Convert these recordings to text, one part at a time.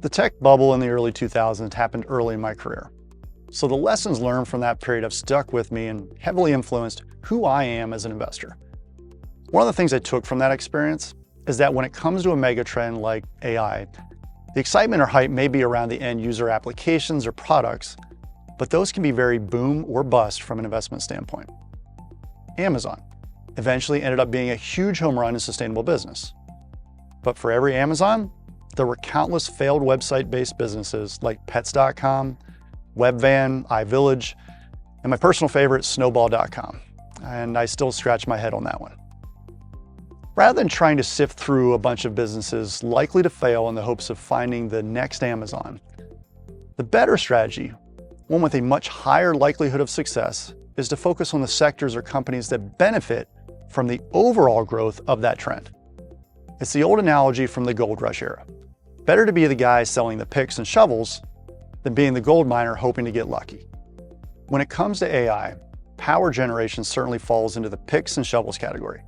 The tech bubble in the early 2000s happened early in my career. So the lessons learned from that period have stuck with me and heavily influenced who I am as an investor. One of the things I took from that experience is that when it comes to a mega trend like AI, the excitement or hype may be around the end user applications or products, but those can be very boom or bust from an investment standpoint. Amazon eventually ended up being a huge home run in sustainable business. But for every Amazon, there were countless failed website-based businesses like Pets.com, Webvan, iVillage, and my personal favorite, Snowball.com. And I still scratch my head on that one. Rather than trying to sift through a bunch of businesses likely to fail in the hopes of finding the next Amazon, the better strategy, one with a much higher likelihood of success, is to focus on the sectors or companies that benefit from the overall growth of that trend. It's the old analogy from the gold rush era. Better to be the guy selling the picks and shovels than being the gold miner hoping to get lucky. When it comes to AI, power generation certainly falls into the picks and shovels category.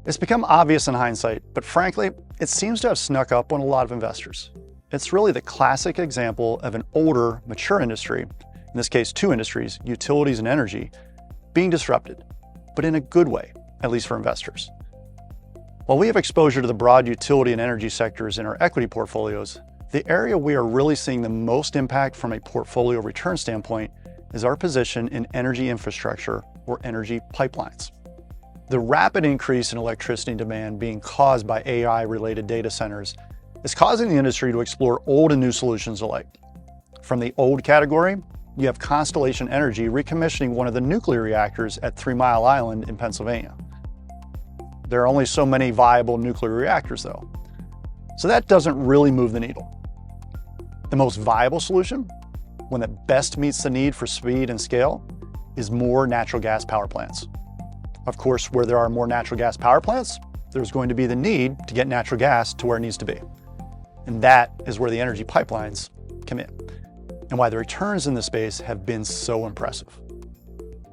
It's become obvious in hindsight, but frankly, it seems to have snuck up on a lot of investors. It's really the classic example of an older, mature industry, in this case two industries, utilities and energy, being disrupted, but in a good way, at least for investors. While we have exposure to the broad utility and energy sectors in our equity portfolios, the area we are really seeing the most impact from a portfolio return standpoint is our position in energy infrastructure or energy pipelines. The rapid increase in electricity demand being caused by AI-related data centers is causing the industry to explore old and new solutions alike. From the old category, you have Constellation Energy recommissioning one of the nuclear reactors at 3 Mile Island in Pennsylvania. There are only so many viable nuclear reactors though, so that doesn't really move the needle. The most viable solution, one that best meets the need for speed and scale, is more natural gas power plants. Of course, where there are more natural gas power plants, there's going to be the need to get natural gas to where it needs to be. And that is where the energy pipelines come in, and why the returns in this space have been so impressive.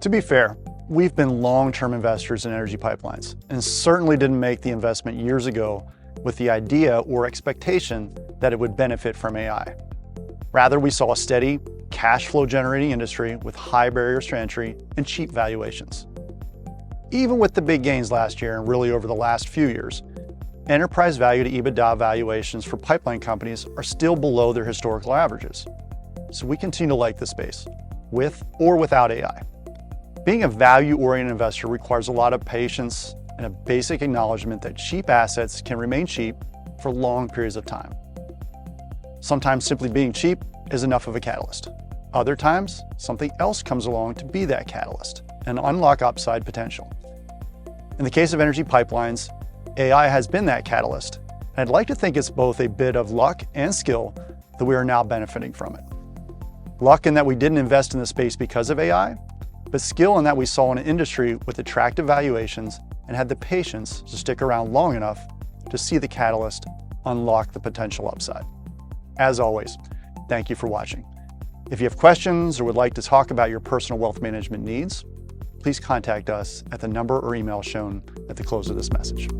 To be fair, we've been long-term investors in energy pipelines and certainly didn't make the investment years ago with the idea or expectation that it would benefit from AI. Rather, we saw a steady, cash flow generating industry with high barriers to entry and cheap valuations. Even with the big gains last year and really over the last few years, enterprise value to EBITDA valuations for pipeline companies are still below their historical averages. So we continue to like this space, with or without AI. Being a value-oriented investor requires a lot of patience and a basic acknowledgement that cheap assets can remain cheap for long periods of time. Sometimes simply being cheap is enough of a catalyst. Other times, something else comes along to be that catalyst and unlock upside potential. In the case of energy pipelines, AI has been that catalyst, and I'd like to think it's both a bit of luck and skill that we are now benefiting from it. Luck in that we didn't invest in the space because of AI, but skill in that we saw an industry with attractive valuations and had the patience to stick around long enough to see the catalyst unlock the potential upside. As always, thank you for watching. If you have questions or would like to talk about your personal wealth management needs, please contact us at the number or email shown at the close of this message.